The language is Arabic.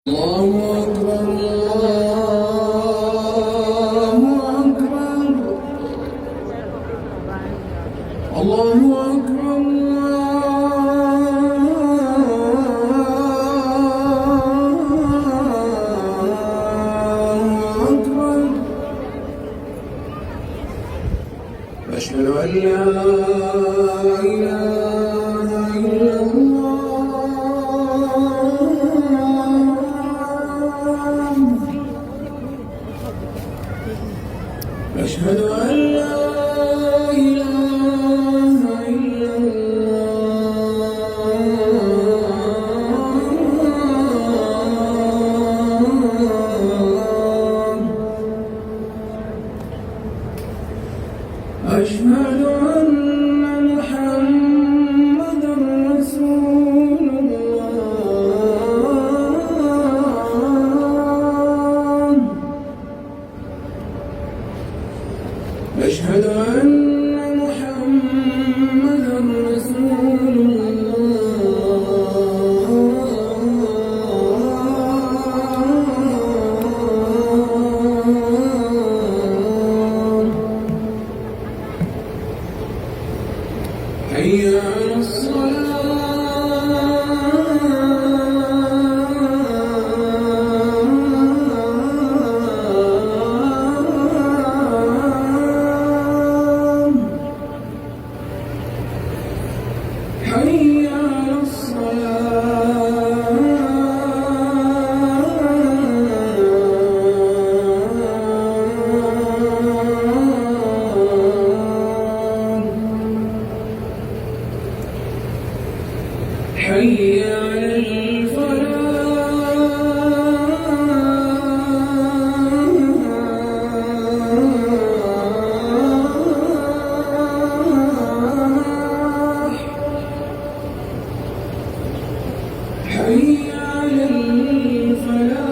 الله أكبر الله أكبر الله أكبر الله أكبر أشهد أن لا إله إلا أشهد أن لا إله إلا الله أشهد أن محمدًا رسول الله أشهد أن محمدًا رسول الله حي على الصلاة حي على الصلاة حي على الفلاح حي على الفلاح